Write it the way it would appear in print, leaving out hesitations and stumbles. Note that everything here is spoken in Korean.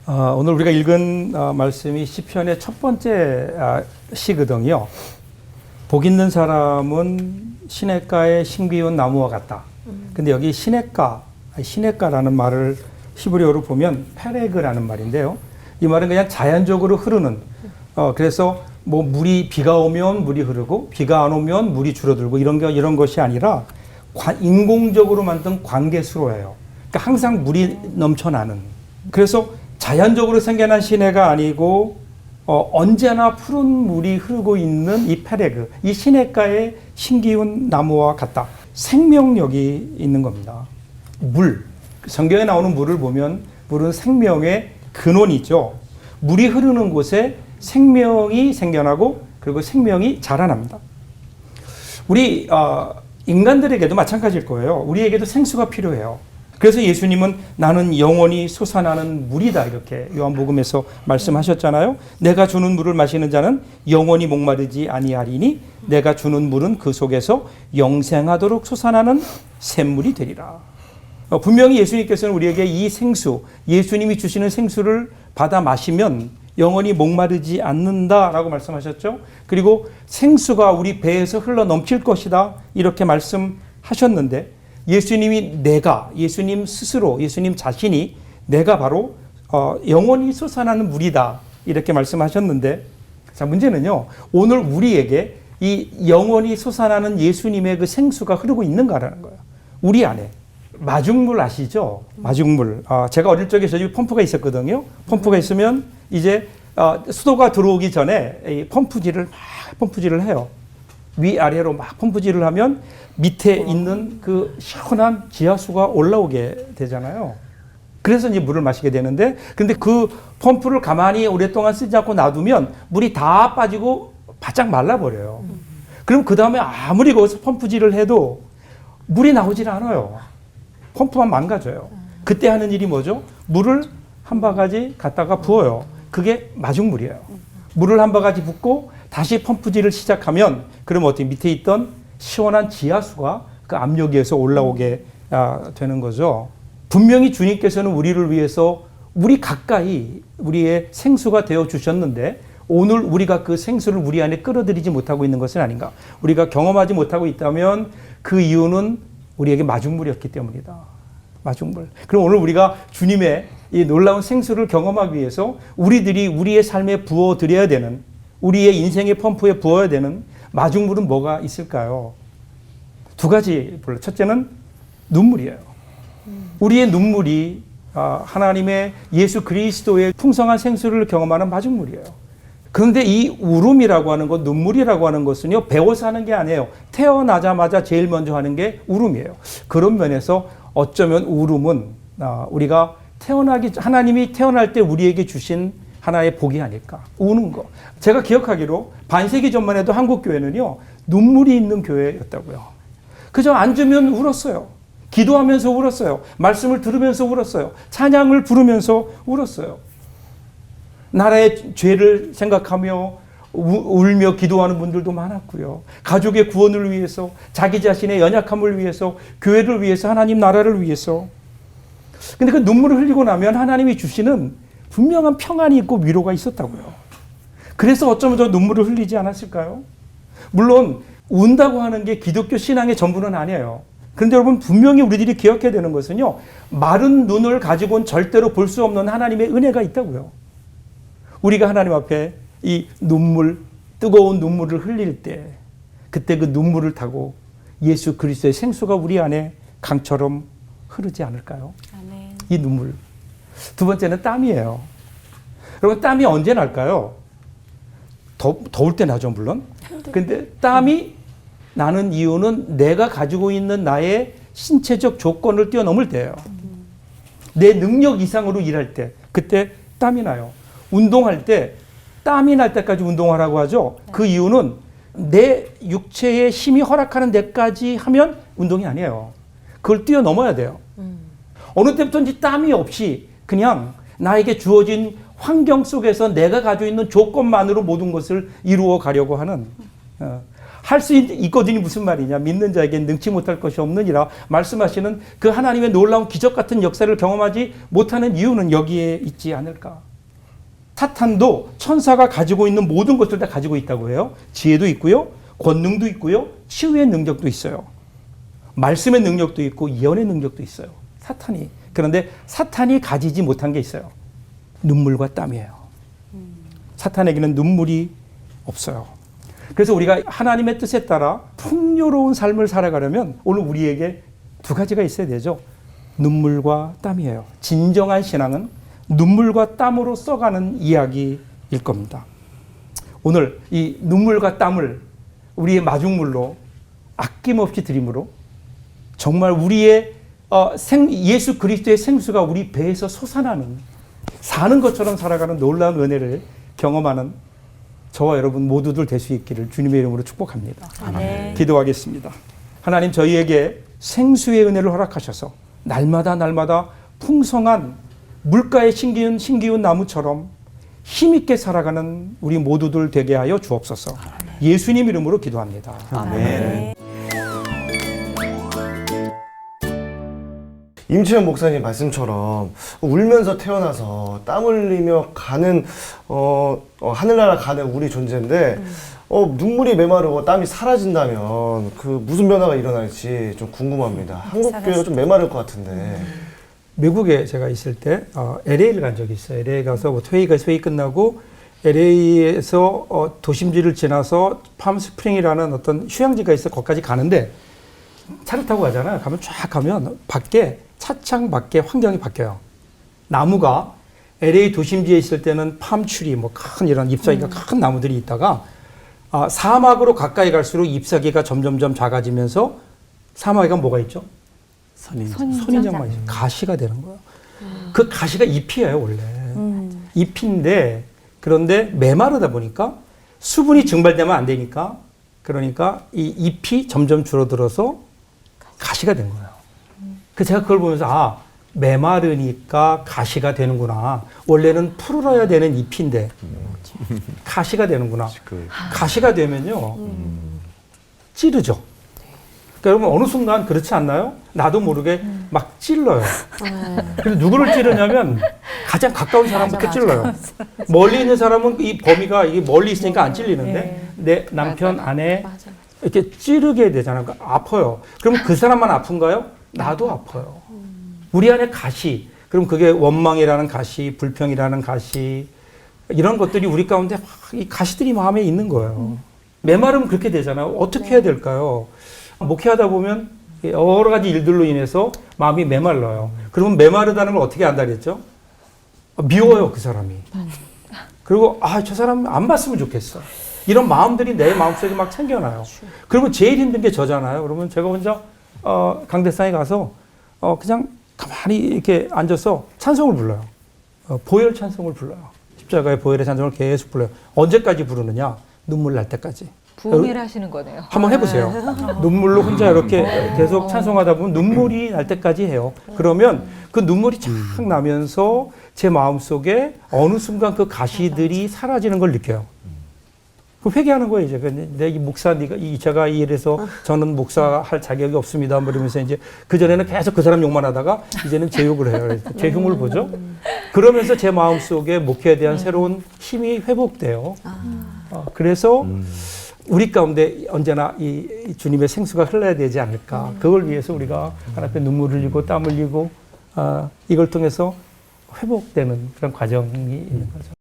오늘 우리가 읽은 말씀이 시편의 첫 번째 시거든요. 복 있는 사람은 시냇가의 신기운 나무와 같다. 근데 여기 시냇가라는 말을 히브리어로 보면 페레그라는 말인데요. 이 말은 그냥 자연적으로 흐르는, 그래서 뭐 비가 오면 물이 흐르고 비가 안 오면 물이 줄어들고 이런 것이 아니라 인공적으로 만든 관계수로예요. 그러니까 항상 물이 넘쳐나는. 그래서 자연적으로 생겨난 시내가 아니고 언제나 푸른 물이 흐르고 있는 이 페레그, 이 시냇가의 신기운 나무와 같다. 생명력이 있는 겁니다. 물, 성경에 나오는 물을 보면 물은 생명의 근원이죠. 물이 흐르는 곳에 생명이 생겨나고 그리고 생명이 자라납니다. 우리 인간들에게도 마찬가지일 거예요. 우리에게도 생수가 필요해요. 그래서 예수님은 나는 영원히 솟아나는 물이다 이렇게 요한복음에서 말씀하셨잖아요. 내가 주는 물을 마시는 자는 영원히 목마르지 아니하리니 내가 주는 물은 그 속에서 영생하도록 솟아나는 샘물이 되리라. 분명히 예수님께서는 우리에게 이 생수, 예수님이 주시는 생수를 받아 마시면 영원히 목마르지 않는다라고 말씀하셨죠. 그리고 생수가 우리 배에서 흘러 넘칠 것이다 이렇게 말씀하셨는데 예수님 스스로, 예수님 자신이 내가 바로 영원히 솟아나는 물이다 이렇게 말씀하셨는데, 자, 문제는요, 오늘 우리에게 이 영원히 솟아나는 예수님의 그 생수가 흐르고 있는가라는 거예요. 우리 안에. 마중물 아시죠? 마중물. 제가 어릴 적에 저 집에 펌프가 있었거든요. 펌프가 있으면 이제 수도가 들어오기 전에 이 펌프질을 해요. 위아래로 막 펌프질을 하면 밑에 있는 그 시원한 지하수가 올라오게 되잖아요. 그래서 이제 물을 마시게 되는데, 근데 그 펌프를 가만히 오랫동안 쓰지 않고 놔두면 물이 다 빠지고 바짝 말라버려요. 그럼 그 다음에 아무리 거기서 펌프질을 해도 물이 나오질 않아요. 펌프만 망가져요. 그때 하는 일이 뭐죠? 물을 한 바가지 갖다가 부어요. 그게 마중물이에요. 물을 한 바가지 붓고 다시 펌프질을 시작하면 그럼 어떻게 밑에 있던 시원한 지하수가 그 압력에 의해서 올라오게 되는 거죠. 분명히 주님께서는 우리를 위해서 우리 가까이 우리의 생수가 되어 주셨는데 오늘 우리가 그 생수를 우리 안에 끌어들이지 못하고 있는 것은 아닌가. 우리가 경험하지 못하고 있다면 그 이유는 우리에게 마중물이었기 때문이다. 마중물. 그럼 오늘 우리가 주님의 이 놀라운 생수를 경험하기 위해서 우리들이 우리의 삶에 부어드려야 되는, 우리의 인생의 펌프에 부어야 되는 마중물은 뭐가 있을까요? 두 가지. 첫째는 눈물이에요. 우리의 눈물이 하나님의 예수 그리스도의 풍성한 생수를 경험하는 마중물이에요. 그런데 이 울음이라고 하는 것, 눈물이라고 하는 것은요, 배워서 하는 게 아니에요. 태어나자마자 제일 먼저 하는 게 울음이에요. 그런 면에서 어쩌면 울음은 우리가 하나님이 태어날 때 우리에게 주신 하나의 복이 아닐까. 우는 거. 제가 기억하기로 반세기 전만 해도 한국 교회는요, 눈물이 있는 교회였다고요. 그저 앉으면 울었어요. 기도하면서 울었어요. 말씀을 들으면서 울었어요. 찬양을 부르면서 울었어요. 나라의 죄를 생각하며 울며 기도하는 분들도 많았고요. 가족의 구원을 위해서, 자기 자신의 연약함을 위해서, 교회를 위해서, 하나님 나라를 위해서. 근데 그 눈물을 흘리고 나면 하나님이 주시는 분명한 평안이 있고 위로가 있었다고요. 그래서 어쩌면 저 눈물을 흘리지 않았을까요? 물론 운다고 하는 게 기독교 신앙의 전부는 아니에요. 그런데 여러분, 분명히 우리들이 기억해야 되는 것은요, 마른 눈을 가지고는 절대로 볼 수 없는 하나님의 은혜가 있다고요. 우리가 하나님 앞에 이 눈물, 뜨거운 눈물을 흘릴 때 그때 그 눈물을 타고 예수 그리스도의 생수가 우리 안에 강처럼 흐르지 않을까요? 아멘. 이 눈물. 두 번째는 땀이에요. 여러분, 땀이 언제 날까요? 더울 때 나죠, 물론. 근데 땀이 나는 이유는 내가 가지고 있는 나의 신체적 조건을 뛰어넘을 때예요. 내 능력 이상으로 일할 때, 그때 땀이 나요. 운동할 때 땀이 날 때까지 운동하라고 하죠. 그 이유는 내 육체의 힘이 허락하는 데까지 하면 운동이 아니에요. 그걸 뛰어넘어야 돼요. 어느 때부터인지 땀이 없이 그냥 나에게 주어진 환경 속에서 내가 가지고 있는 조건만으로 모든 것을 이루어 가려고 하는, 할 수 있거든요. 무슨 말이냐. 믿는 자에겐 능치 못할 것이 없느니라 말씀하시는 그 하나님의 놀라운 기적 같은 역사를 경험하지 못하는 이유는 여기에 있지 않을까. 사탄도 천사가 가지고 있는 모든 것을 다 가지고 있다고 해요. 지혜도 있고요. 권능도 있고요. 치유의 능력도 있어요. 말씀의 능력도 있고 예언의 능력도 있어요. 사탄이. 그런데 사탄이 가지지 못한 게 있어요. 눈물과 땀이에요. 사탄에게는 눈물이 없어요. 그래서 우리가 하나님의 뜻에 따라 풍요로운 삶을 살아가려면 오늘 우리에게 두 가지가 있어야 되죠. 눈물과 땀이에요. 진정한 신앙은 눈물과 땀으로 써가는 이야기일 겁니다. 오늘 이 눈물과 땀을 우리의 마중물로 아낌없이 드림으로 정말 우리의 예수 그리스도의 생수가 우리 배에서 솟아나는 사는 것처럼 살아가는 놀라운 은혜를 경험하는 저와 여러분 모두들 될 수 있기를 주님의 이름으로 축복합니다. 아멘. 기도하겠습니다. 하나님 저희에게 생수의 은혜를 허락하셔서 날마다 풍성한 물가에 심기운 나무처럼 힘있게 살아가는 우리 모두들 되게 하여 주옵소서. 예수님 이름으로 기도합니다. 아멘. 임치현 목사님 말씀처럼 울면서 태어나서 땀 흘리며 가는 하늘나라 가는 우리 존재인데 눈물이 메마르고 땀이 사라진다면 그 무슨 변화가 일어날지 좀 궁금합니다. 한국 교회가 좀 메마를 것 같은데. 미국에 제가 있을 때 LA를 간 적이 있어요. LA 가서 회의 끝나고 LA에서 도심지를 지나서 팜스프링이라는 어떤 휴양지가 있어 거기까지 가는데 차를 타고 가잖아요. 가면 쫙 가면 밖에 차창 밖에 환경이 바뀌어요. 나무가 LA 도심지에 있을 때는 팜추리 뭐 큰 이런 잎사귀가 큰 나무들이 있다가 사막으로 가까이 갈수록 잎사귀가 점점점 작아지면서 사막에 가면 뭐가 있죠? 선인장만 있어요. 가시가 되는 거예요. 그 가시가 잎이에요, 원래. 잎인데 그런데 메마르다 보니까 수분이 증발되면 안 되니까 그러니까 이 잎이 점점 줄어들어서 가시가 된 거예요. 그 제가 그걸 보면서 메마르니까 가시가 되는구나. 원래는 푸르러야 되는 잎인데 가시가 되는구나. 가시가 되면요 찌르죠. 그러니까 여러분 어느 순간 그렇지 않나요? 나도 모르게 막 찔러요. 그래서 누구를 찌르냐면 가장 가까운 사람부터 찔러요. 멀리 있는 사람은 이 범위가 이게 멀리 있으니까 안 찔리는데 내 남편, 아내 이렇게 찌르게 되잖아요. 그러니까 아파요. 그럼 그 사람만 아픈가요? 나도 아파요. 우리 안에 가시, 그럼 그게 원망이라는 가시, 불평이라는 가시, 이런 것들이 우리 가운데 막 이 가시들이 마음에 있는 거예요. 메마르면 그렇게 되잖아요. 어떻게 해야 될까요? 목회하다 보면 여러 가지 일들로 인해서 마음이 메말라요. 그러면 메마르다는 걸 어떻게 안다 그랬죠? 미워요, 그 사람이. 그리고 저 사람 안 봤으면 좋겠어. 이런 마음들이 내 마음속에 막 생겨나요. 그러면 제일 힘든 게 저잖아요. 그러면 제가 혼자 강대상에 가서 그냥 가만히 이렇게 앉아서 찬송을 불러요. 보혈 찬송을 불러요. 십자가의 보혈의 찬송을 계속 불러요. 언제까지 부르느냐? 눈물 날 때까지. 부흥회를 하시는 거네요. 한번 해보세요. 눈물로 혼자 이렇게 계속 찬송하다 보면 눈물이 날 때까지 해요. 그러면 그 눈물이 쫙 나면서 제 마음속에 어느 순간 그 가시들이 사라지는 걸 느껴요. 그 회개하는 거예요, 이제. 근데 이 목사, 제가 이 일에서 저는 목사할 자격이 없습니다. 뭐 이러면서 이제 그전에는 계속 그 사람 욕만 하다가 이제는 제 욕을 해요. 제 흉을 보죠. 그러면서 제 마음속에 목회에 대한 새로운 힘이 회복돼요. 그래서 우리 가운데 언제나 이 주님의 생수가 흘러야 되지 않을까. 그걸 위해서 우리가 하나님 앞에 눈물 흘리고 땀 흘리고 이걸 통해서 회복되는 그런 과정이 있는 거죠.